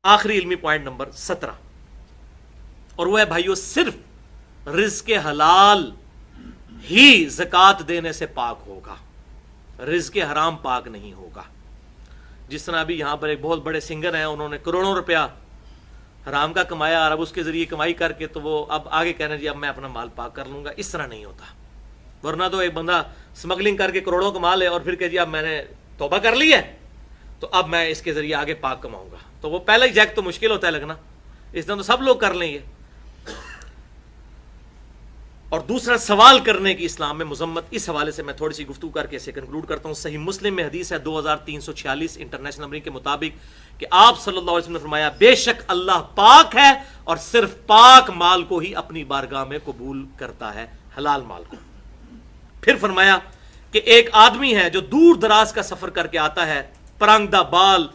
آخری علمی point number 17، اور وہ ہے بھائیو، صرف رزق حلال ہی زکوٰۃ دینے سے پاک ہوگا، رزق حرام پاک نہیں ہوگا۔ جس طرح ابھی یہاں پر ایک بہت بڑے سنگر ہیں، انہوں نے کروڑوں روپیہ حرام کا کمایا اور اب اس کے ذریعے کمائی کر کے تو وہ اب آگے کہنا جی اب میں اپنا مال پاک کر لوں گا، اس طرح نہیں ہوتا۔ ورنہ تو ایک بندہ سمگلنگ کر کے کروڑوں کما لے اور پھر کہ جی اب میں نے توبہ کر لی ہے تو اب میں اس کے ذریعے آگے پاک کماؤں گا، تو وہ پہلا ہی جیک تو مشکل ہوتا ہے لگنا، اس طرح تو سب لوگ کر لیں گے۔ اور دوسرا، سوال کرنے کی اسلام میں مذمت، اس حوالے سے میں تھوڑی سی گفتگو کر کے اسے کنکلوڈ کرتا ہوں۔ صحیح مسلم میں حدیث ہے 2346 انٹرنیشنل نمبر کے مطابق کہ آپ صلی اللہ علیہ وسلم نے فرمایا، بے شک اللہ پاک ہے اور صرف پاک مال کو ہی اپنی بارگاہ میں قبول کرتا ہے، حلال مال کو۔ پھر فرمایا کہ ایک آدمی ہے جو دور دراز کا سفر کر کے آتا ہے، پرانگدہ بال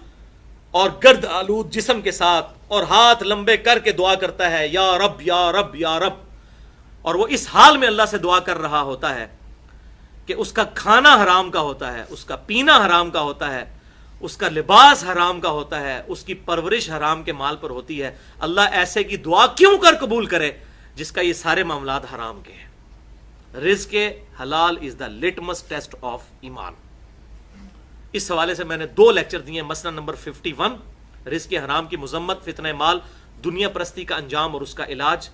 اور گرد آلود جسم کے ساتھ، اور ہاتھ لمبے کر کے دعا کرتا ہے، یا رب یا رب یا رب، اور وہ اس حال میں اللہ سے دعا کر رہا ہوتا ہے کہ اس کا کھانا حرام کا ہوتا ہے، اس کا پینا حرام کا ہوتا ہے، اس کا لباس حرام کا ہوتا ہے، اس کی پرورش حرام کے مال پر ہوتی ہے۔ اللہ ایسے کی دعا کیوں کر قبول کرے جس کا یہ سارے معاملات حرام کے ہیں؟ رزق حلال از دا لٹمس ٹیسٹ آف ایمان۔ اس حوالے سے میں نے 2 لیکچر دیے ہیں۔ مسئلہ نمبر 51، رزق حرام کی مذمت، فتنہ مال، دنیا پرستی کا انجام اور اس کا علاج،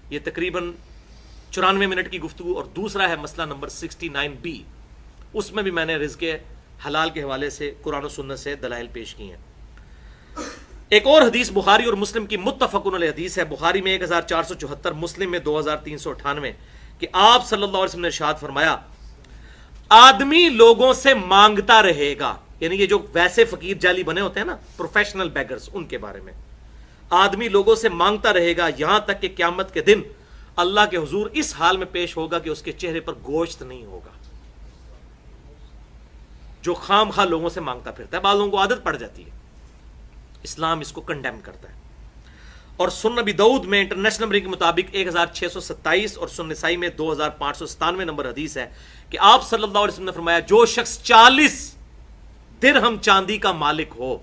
یہ تقریباً 94 منٹ کی گفتگو، اور دوسرا ہے مسئلہ نمبر 69B، اس میں بھی میں نے رزق حلال کے حوالے سے قرآن و سنت سے دلائل پیش کی ہیں۔ ایک اور حدیث بخاری اور مسلم کی متفقن علیہ حدیث ہے، بخاری میں 1474، مسلم میں 2398، کہ آپ صلی اللہ علیہ وسلم نے ارشاد فرمایا، آدمی لوگوں سے مانگتا رہے گا، یعنی یہ جو ویسے فقیر جعلی بنے ہوتے ہیں نا، پروفیشنل بیگرز، ان کے بارے میں، آدمی لوگوں سے مانگتا رہے گا یہاں تک کہ قیامت کے دن اللہ کے حضور اس حال میں پیش ہوگا کہ اس کے چہرے پر گوشت نہیں ہوگا۔ جو خام خواہ لوگوں سے مانگتا پھرتا ہے، بعض لوگوں کو عادت پڑ جاتی ہے، اسلام اس کو کنڈیم کرتا ہے۔ اور سنن ابی داؤد میں انٹرنیشنل نمبر کے مطابق 1627 اور سنن نسائی میں 2597 نمبر حدیث ہے کہ آپ صلی اللہ علیہ وسلم نے فرمایا، جو شخص 40 درہم چاندی کا مالک ہو،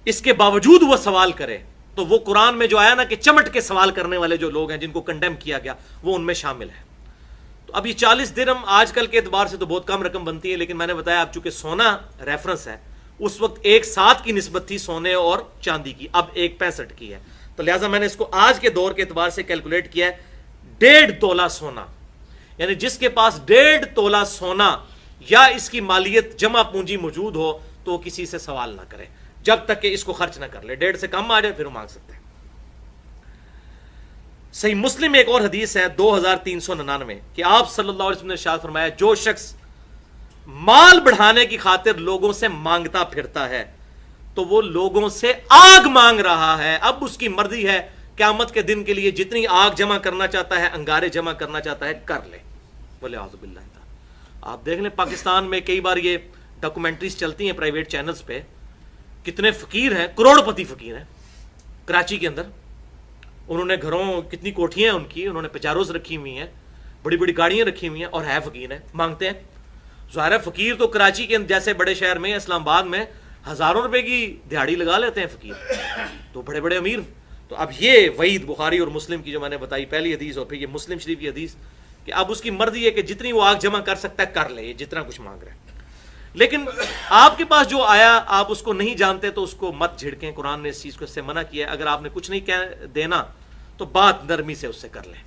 اس کے باوجود وہ سوال کرے، تو وہ قرآن میں جو آیا نا کہ چمٹ کے سوال کرنے والے جو لوگ ہیں جن کو کنڈیم کیا گیا، وہ ان میں شامل ہے۔ تو اب یہ 40 درہم آج کل کے اعتبار سے تو بہت کم رقم بنتی ہے، لیکن میں نے بتایا اب چونکہ سونا ریفرنس ہے، اس وقت 1:7 کی نسبت تھی سونے اور چاندی کی، اب 1:65 کی ہے، تو لہٰذا میں نے اس کو آج کے دور کے اعتبار سے کیلکولیٹ کیا ہے 1.5 تولہ سونا، یعنی جس کے پاس 1.5 تولہ سونا یا اس کی مالیت جمع پونجی موجود ہو تو وہ کسی سے سوال نہ کرے جب تک کہ اس کو خرچ نہ کر لے، 1.5 سے کم آ جائے پھر وہ مانگ سکتے ہیں۔ صحیح مسلم میں ایک اور حدیث ہے 2399 کہ آپ صلی اللہ علیہ وسلم نے ارشاد فرمایا، جو شخص مال بڑھانے کی خاطر لوگوں سے مانگتا پھرتا ہے تو وہ لوگوں سے آگ مانگ رہا ہے، اب اس کی مرضی ہے قیامت کے دن کے لیے جتنی آگ جمع کرنا چاہتا ہے، انگارے جمع کرنا چاہتا ہے، کر لے۔ بولے اعوذ باللہ تعالی۔ آپ دیکھ لیں پاکستان میں کئی بار یہ ڈاکومنٹریز چلتی ہیں پرائیویٹ چینلز پہ، کتنے فقیر ہیں، کروڑ پتی فقیر ہیں کراچی کے اندر، انہوں نے گھروں کتنی کوٹھیاں ہیں ان کی، انہوں نے پچاروز رکھی ہوئی ہیں، بڑی بڑی گاڑیاں رکھی ہوئی ہیں، اور ہے فقیر ہیں، مانگتے ہیں۔ ظاہر ہے فقیر تو کراچی کے جیسے بڑے شہر میں، اسلام آباد میں ہزاروں روپے کی دہاڑی لگا لیتے ہیں فقیر، تو بڑے بڑے امیر۔ تو اب یہ وعید بخاری اور مسلم کی جو میں نے بتائی پہلی حدیث، اور پھر یہ مسلم شریف کی حدیث کہ اب اس کی مرضی ہے کہ جتنی وہ آگ جمع کر سکتا ہے کر لے، یہ جتنا کچھ مانگ رہا ہے۔ لیکن آپ کے پاس جو آیا آپ اس کو نہیں جانتے تو اس کو مت جھڑکیں، قرآن نے اس چیز کو اس سے منع کیا ہے۔ اگر آپ نے کچھ نہیں دینا تو بات نرمی سے اس سے کر لیں،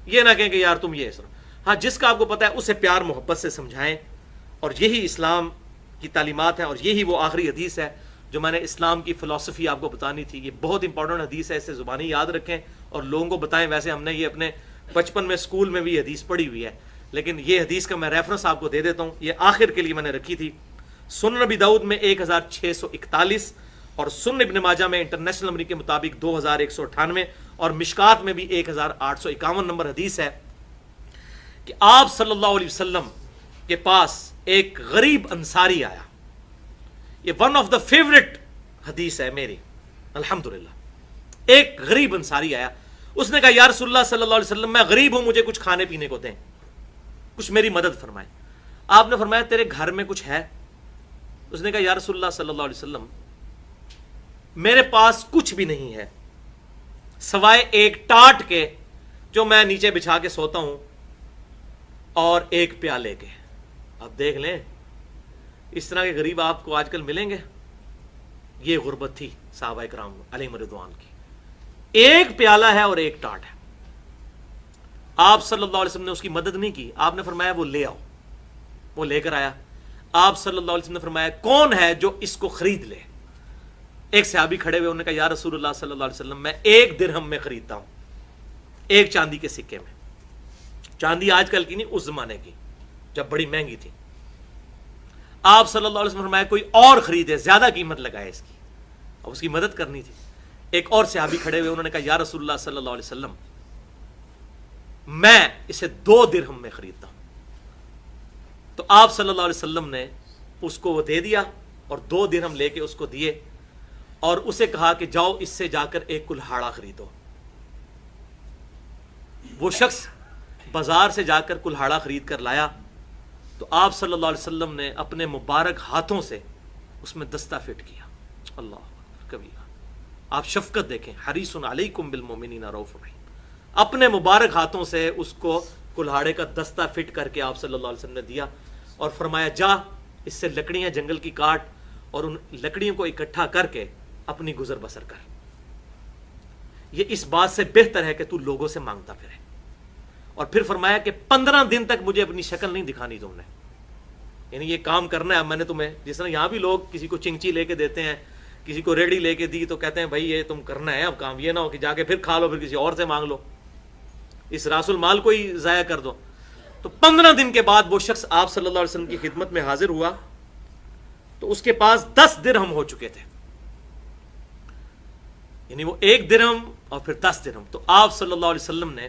یہ نہ کہیں کہ یار تم یہ سنو۔ ہاں جس کا آپ کو پتا ہے اسے پیار محبت سے سمجھائیں، اور یہی اسلام کی تعلیمات ہیں، اور یہی وہ آخری حدیث ہے جو میں نے اسلام کی فلسفی آپ کو بتانی تھی۔ یہ بہت امپورٹنٹ حدیث ہے، اسے زبانی یاد رکھیں اور لوگوں کو بتائیں۔ ویسے ہم نے یہ اپنے بچپن میں اسکول میں بھی یہ حدیث پڑھی ہوئی ہے، لیکن یہ حدیث کا میں ریفرنس آپ کو دے دیتا ہوں، یہ آخر کے لیے میں نے رکھی تھی۔ سنن ابی داؤد میں 1641 اور سنن ابن ماجہ میں انٹرنیشنل نمبر کے مطابق 2198 اور مشکات میں بھی 1851 نمبر حدیث ہے کہ آپ صلی اللہ علیہ وسلم کے پاس ایک غریب انصاری آیا۔ یہ ون آف دا فیوریٹ حدیث ہے میری الحمدللہ۔ ایک غریب انصاری آیا، اس نے کہا یا رسول اللہ صلی اللہ علیہ وسلم میں غریب ہوں، مجھے کچھ کھانے پینے کو دیں۔ کچھ میری مدد فرمائے. آپ نے فرمایا تیرے گھر میں کچھ ہے؟ اس نے کہا یا رسول اللہ صلی اللہ علیہ وسلم میرے پاس کچھ بھی نہیں ہے سوائے ایک ٹاٹ کے جو میں نیچے بچھا کے سوتا ہوں اور ایک پیالے کے. اب دیکھ لیں اس طرح کے غریب آپ کو آج کل ملیں گے. یہ غربت تھی صحابہ کرام علیہم رضوان کی. ایک پیالہ ہے اور ایک ٹاٹ ہے. آپ صلی اللہ علیہ وسلم نے اس کی مدد نہیں کی. آپ نے فرمایا وہ لے آؤ. وہ لے کر آیا. آپ صلی اللہ علیہ وسلم نے فرمایا کون ہے جو اس کو خرید لے؟ ایک صحابی کھڑے ہوئے, انہوں نے کہا یا رسول اللہ صلی اللہ علیہ وسلم میں 1 درہم میں خریدتا ہوں, ایک چاندی کے سکے میں. چاندی آج کل کی نہیں, اس زمانے کی جب بڑی مہنگی تھی. آپ صلی اللہ علیہ وسلم نے فرمایا کوئی اور خریدے, زیادہ قیمت لگائے اس کی. اب اس کی مدد کرنی تھی. ایک اور صحابی کھڑے ہوئے, انہوں نے کہا یا رسول اللہ صلی اللہ علیہ وسلم میں اسے 2 درہم میں خریدتا ہوں. تو آپ صلی اللہ علیہ وسلم نے اس کو وہ دے دیا اور 2 درہم لے کے اس کو دیے اور اسے کہا کہ جاؤ اس سے جا کر ایک کلہاڑا خریدو. وہ شخص بازار سے جا کر کلہاڑا خرید کر لایا تو آپ صلی اللہ علیہ وسلم نے اپنے مبارک ہاتھوں سے اس میں دستہ فٹ کیا. اللہ اکبر کبیرہ. آپ شفقت دیکھیں, حریص علیکم بالمؤمنین رؤوف رحیم. اپنے مبارک ہاتھوں سے اس کو کلہاڑے کا دستہ فٹ کر کے آپ صلی اللہ علیہ وسلم نے دیا اور فرمایا جا اس سے لکڑیاں جنگل کی کاٹ اور ان لکڑیوں کو اکٹھا کر کے اپنی گزر بسر کر. یہ اس بات سے بہتر ہے کہ تو لوگوں سے مانگتا پھرے. اور پھر فرمایا کہ 15 دن تک مجھے اپنی شکل نہیں دکھانی تم نے, یعنی یہ کام کرنا ہے. میں نے تمہیں جس طرح یہاں بھی لوگ کسی کو چنگچی لے کے دیتے ہیں, کسی کو ریڑی لے کے دی تو کہتے ہیں بھائی یہ تم کرنا ہے اب کام, یہ نہ ہو کہ جا کے پھر کھا لو پھر کسی اور سے مانگ لو, اس راس المال کو ہی ضائع کر دو. تو 15 دن کے بعد وہ شخص آپ صلی اللہ علیہ وسلم کی خدمت میں حاضر ہوا تو اس کے پاس 10 درہم ہو چکے تھے, یعنی وہ 1 درہم اور پھر 10 درہم. تو آپ صلی اللہ علیہ وسلم نے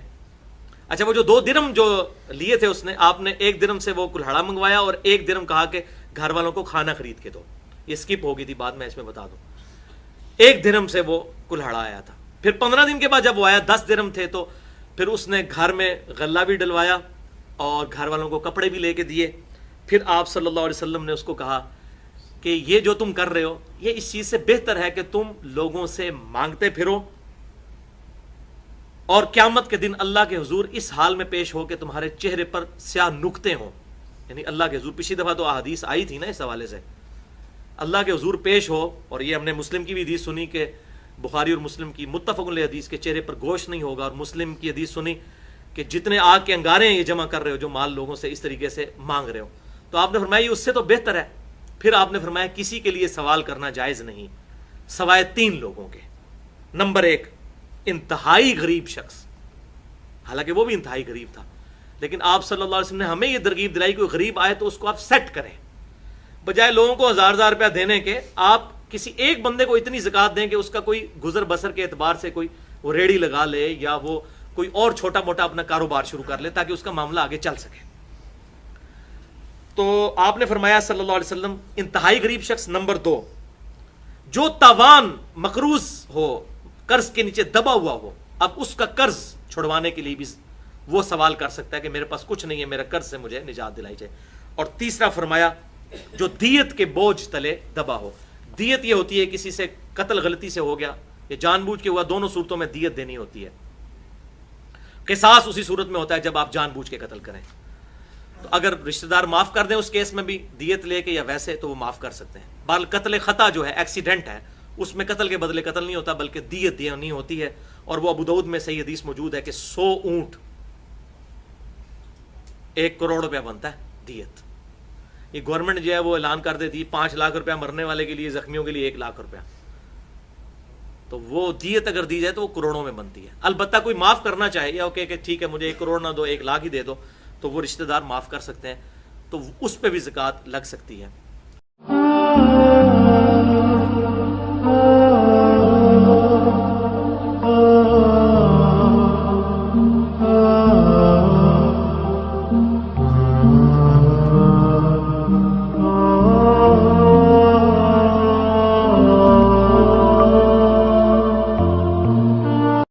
اچھا وہ جو 2 درہم جو لیے تھے اس نے, آپ نے 1 درہم سے وہ کلہاڑا منگوایا اور 1 درہم کہا کہ گھر والوں کو کھانا خرید کے دو. یہ سکپ ہو گئی تھی, بعد میں اس میں بتا دوں. 1 درہم سے وہ کلہاڑا آیا تھا. پھر 15 دن کے بعد جب وہ آیا 10 درہم تھے تو پھر اس نے گھر میں غلہ بھی ڈلوایا اور گھر والوں کو کپڑے بھی لے کے دیے. پھر آپ صلی اللہ علیہ وسلم نے اس کو کہا کہ یہ جو تم کر رہے ہو یہ اس چیز سے بہتر ہے کہ تم لوگوں سے مانگتے پھرو اور قیامت کے دن اللہ کے حضور اس حال میں پیش ہو کہ تمہارے چہرے پر سیاہ نقطے ہوں. یعنی اللہ کے حضور, پچھلی دفعہ تو احادیث آئی تھی نا اس حوالے سے, اللہ کے حضور پیش ہو. اور یہ ہم نے مسلم کی بھی حدیث سنی کہ بخاری اور مسلم کی متفق علیہ حدیث کے چہرے پر گوشت نہیں ہوگا, اور مسلم کی حدیث سنی کہ جتنے آگ کے انگارے ہیں یہ جمع کر رہے ہو جو مال لوگوں سے اس طریقے سے مانگ رہے ہو. تو آپ نے فرمایا یہ اس سے تو بہتر ہے. پھر آپ نے فرمایا کسی کے لیے سوال کرنا جائز نہیں سوائے 3 لوگوں کے. نمبر 1 انتہائی غریب شخص, حالانکہ وہ بھی انتہائی غریب تھا, لیکن آپ صلی اللہ علیہ وسلم نے ہمیں یہ ترغیب دلائی کوئی غریب آئے تو اس کو آپ سیٹ کریں, بجائے لوگوں کو 1000 روپیہ دینے کے آپ کسی ایک بندے کو اتنی زکات دیں کہ اس کا کوئی گزر بسر کے اعتبار سے کوئی وہ ریڑھی لگا لے یا وہ کوئی اور چھوٹا موٹا اپنا کاروبار شروع کر لے تاکہ اس کا معاملہ آگے چل سکے. تو آپ نے فرمایا صلی اللہ علیہ وسلم انتہائی غریب شخص. نمبر 2 جو تاوان مقروض ہو, قرض کے نیچے دبا ہوا ہو, اب اس کا قرض چھڑوانے کے لیے بھی وہ سوال کر سکتا ہے کہ میرے پاس کچھ نہیں ہے, میرا قرض سے مجھے نجات دلائی جائے. اور تیسرا فرمایا جو دیت کے بوجھ تلے دبا ہو. دیت یہ ہوتی ہے کسی سے قتل غلطی سے ہو گیا یا جان بوجھ کے ہوا, دونوں صورتوں میں دیت دینی ہوتی ہے. قصاص اسی صورت میں ہوتا ہے جب آپ جان بوجھ کے قتل کریں. تو اگر رشتہ دار معاف کر دیں اس کیس میں بھی دیت لے کے یا ویسے تو وہ معاف کر سکتے ہیں. بہرحال قتل خطا جو ہے ایکسیڈنٹ ہے, اس میں قتل کے بدلے قتل نہیں ہوتا بلکہ دیت دینی ہوتی ہے. اور وہ ابو داؤد میں صحیح حدیث موجود ہے کہ 100 اونٹ 1 کروڑ روپیہ بنتا ہے دیت. یہ گورنمنٹ جو ہے وہ اعلان کر دیتی 5 لاکھ روپیہ مرنے والے کے لیے, زخمیوں کے لیے 1 لاکھ روپیہ. تو وہ دیت اگر دی جائے تو وہ کروڑوں میں بنتی ہے. البتہ کوئی معاف کرنا چاہے یا کہ ٹھیک ہے مجھے 1 کروڑ نہ دو 1 لاکھ ہی دے دو, تو وہ رشتہ دار معاف کر سکتے ہیں, تو اس پہ بھی زکوٰۃ لگ سکتی ہے.